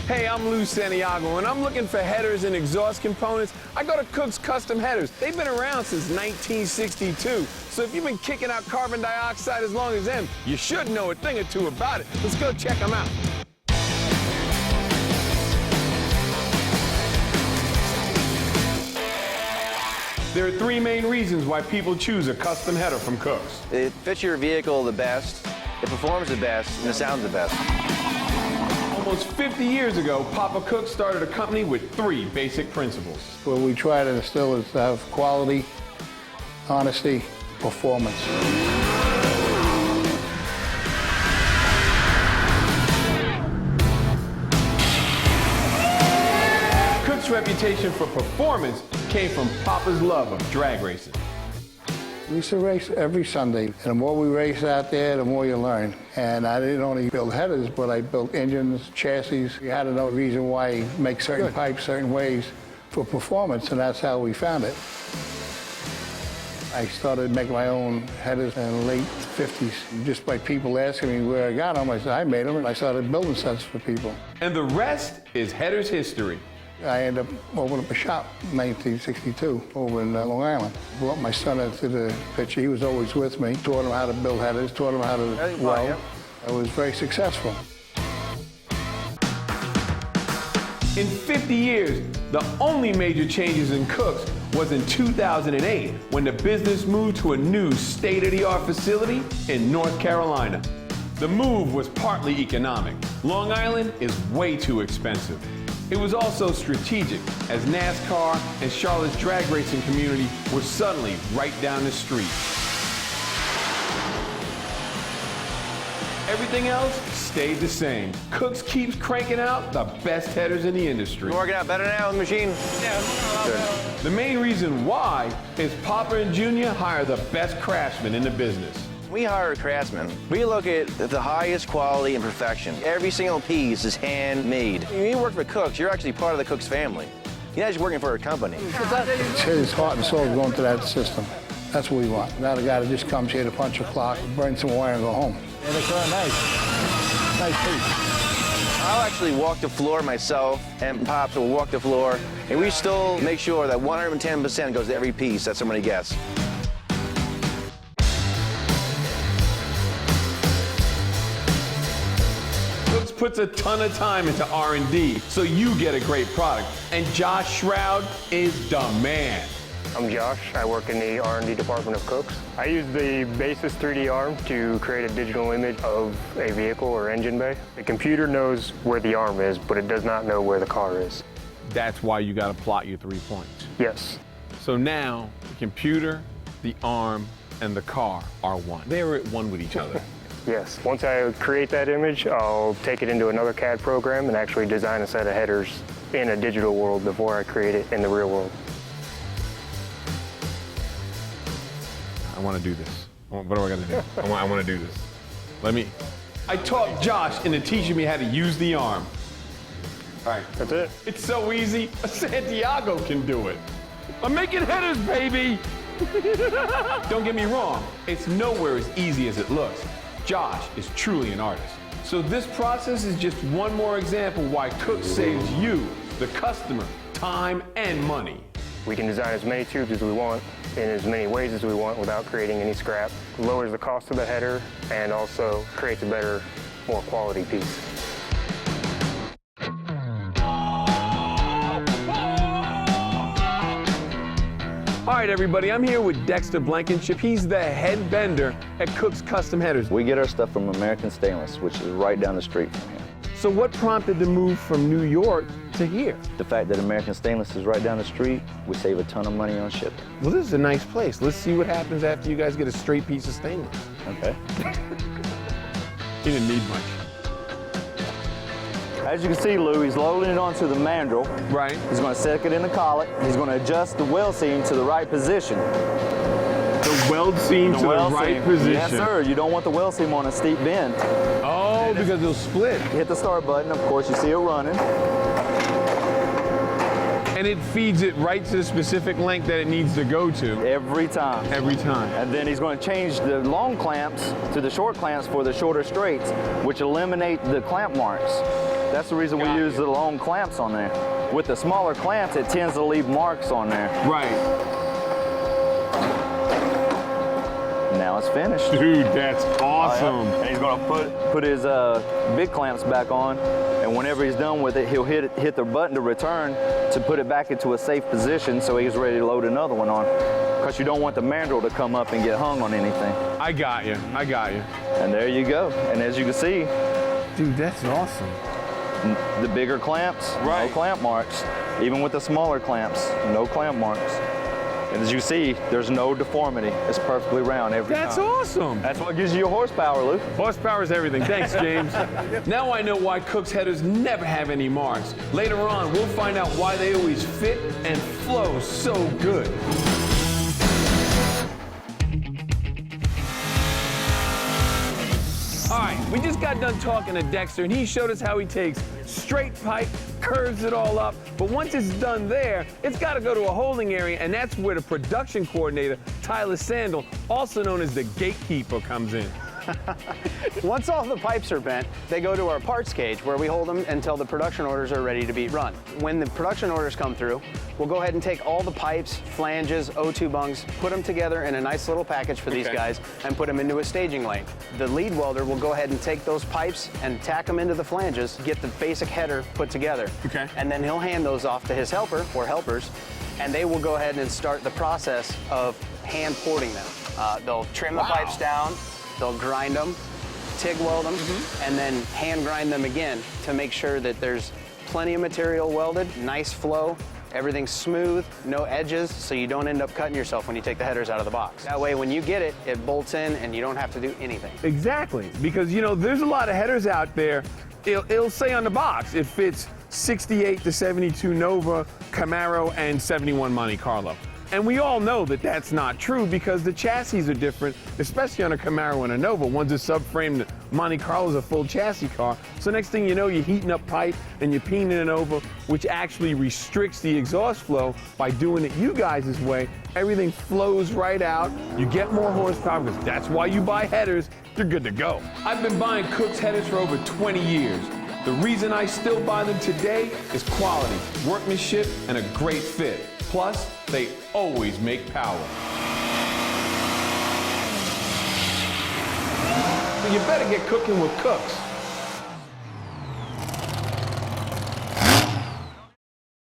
Hey, I'm Lou Santiago, and I'm looking for headers and exhaust components. I go to Kooks Custom Headers. They've been around since 1962. So if you've been kicking out carbon dioxide as long as them, you should know a thing or two about it. Let's go check them out. There are three main reasons why people choose a custom header from Kooks. It fits your vehicle the best, it performs the best, and it sounds the best. Almost 50 years ago, Papa Kooks started a company with three basic principles. What we try to instill is to have quality, honesty, performance. Kooks' reputation for performance came from Papa's love of drag racing. We used to race every Sunday, and the more we race out there, the more you learn. And I didn't only build headers, but I built engines, chassis. You had to know the reason why you make certain pipes certain ways for performance, and that's how we found it. I started making my own headers in the late 50s. Just by people asking me where I got them, I said, I made them, and I started building sets for people. And the rest is headers history. I ended up opening up a shop in 1962 over in Long Island. Brought my son into the picture. He was always with me. Taught him how to build headers, taught him how to weld. I was very successful. In 50 years, the only major changes in Kooks was in 2008 when the business moved to a new state-of-the-art facility in North Carolina. The move was partly economic. Long Island is way too expensive. It was also strategic, as NASCAR and Charlotte's drag racing community were suddenly right down the street. Everything else stayed the same. Kooks keeps cranking out the best headers in the industry. Working out better now with the machine? Yeah. The main reason why is Papa and Junior hire the best craftsmen in the business. We hire craftsmen. We look at the highest quality and perfection. Every single piece is handmade. When you work for Kooks, you're actually part of the Kooks family. You're not just working for a company. It's his heart and soul going to that system. That's what we want. Not a guy that just comes here to punch a clock, burn some wire, and go home. And it's nice. Nice piece. I'll actually walk the floor myself, and Pops will walk the floor, and we still make sure that 110% goes to every piece that somebody gets. Kooks puts a ton of time into R&D, so you get a great product. And Josh Shroud is the man. I'm Josh. I work in the R&D department of Kooks. I use the Basis 3D arm to create a digital image of a vehicle or engine bay. The computer knows where the arm is, but it does not know where the car is. That's why you got to plot your 3 points. Yes. So now, the computer, the arm, and the car are one. They're at one with each other. Yes. Once I create that image, I'll take it into another CAD program and actually design a set of headers in a digital world before I create it in the real world. I want to do this. What do I got to do? I want to do this. I taught Josh into teaching me how to use the arm. All right. That's it. It's so easy. Santiago can do it. I'm making headers, baby. Don't get me wrong. It's nowhere as easy as it looks. Josh is truly an artist. So this process is just one more example why Kooks saves you, the customer, time and money. We can design as many tubes as we want in as many ways as we want without creating any scrap. Lowers the cost of the header and also creates a better, more quality piece. All right, everybody, I'm here with Dexter Blankenship. He's the head bender at Kooks Custom Headers. We get our stuff from American Stainless, which is right down the street from here. So what prompted the move from New York to here? The fact that American Stainless is right down the street, we save a ton of money on shipping. Well, this is a nice place. Let's see what happens after you guys get a straight piece of stainless. Okay. He didn't need much. As you can see, Lou, he's loading it onto the mandrel. Right. He's going to stick it in the collet. He's going to adjust the weld seam to the right position. The weld seam to the right position. Yes, sir. You don't want the weld seam on a steep bend. Oh, because it'll split. Hit the start button. Of course, you see it running. And it feeds it right to the specific length that it needs to go to. Every time. Every time. And then he's going to change the long clamps to the short clamps for the shorter straights, which eliminate the clamp marks. That's the reason we use the long clamps on there. With the smaller clamps, it tends to leave marks on there. Right. Now it's finished. Dude, that's awesome. Oh, yeah. And he's going to put his big clamps back on, and whenever he's done with it, he'll hit the button to return to put it back into a safe position so he's ready to load another one on. Because you don't want the mandrel to come up and get hung on anything. I got you. I got you. And there you go. And as you can see, dude, that's awesome. The bigger clamps, right. No clamp marks. Even with the smaller clamps, no clamp marks. And as you see, there's no deformity. It's perfectly round every time. That's awesome. That's what gives you your horsepower, Lou. Horsepower is everything. Thanks, James. Now I know why Kooks headers never have any marks. Later on, we'll find out why they always fit and flow so good. All right, we just got done talking to Dexter, and he showed us how he takes straight pipe, curves it all up, but once it's done there, it's got to go to a holding area, and that's where the production coordinator, Tyler Sandel, also known as the gatekeeper, comes in. Once all the pipes are bent, they go to our parts cage where we hold them until the production orders are ready to be run. When the production orders come through, we'll go ahead and take all the pipes, flanges, O2 bungs, put them together in a nice little package for these guys and put them into a staging lane. The lead welder will go ahead and take those pipes and tack them into the flanges, get the basic header put together. Okay. And then he'll hand those off to his helper or helpers, and they will go ahead and start the process of hand porting them. They'll trim the pipes down, they'll grind them, TIG weld them, and then hand grind them again to make sure that there's plenty of material welded, nice flow, everything's smooth, no edges, so you don't end up cutting yourself when you take the headers out of the box. That way, when you get it, it bolts in and you don't have to do anything. Exactly, because you know, there's a lot of headers out there. It'll say on the box, it fits 68 to 72 Nova, Camaro, and 71 Monte Carlo. And we all know that that's not true because the chassis are different, especially on a Camaro and a Nova. One's a subframe, the Monte Carlo's a full chassis car. So next thing you know, you're heating up pipe and you're peening it over, which actually restricts the exhaust flow. By doing it you guys' way, everything flows right out. You get more horsepower because that's why you buy headers. You're good to go. I've been buying Kooks headers for over 20 years. The reason I still buy them today is quality, workmanship, and a great fit. Plus, they always make power. So you better get cooking with Kooks.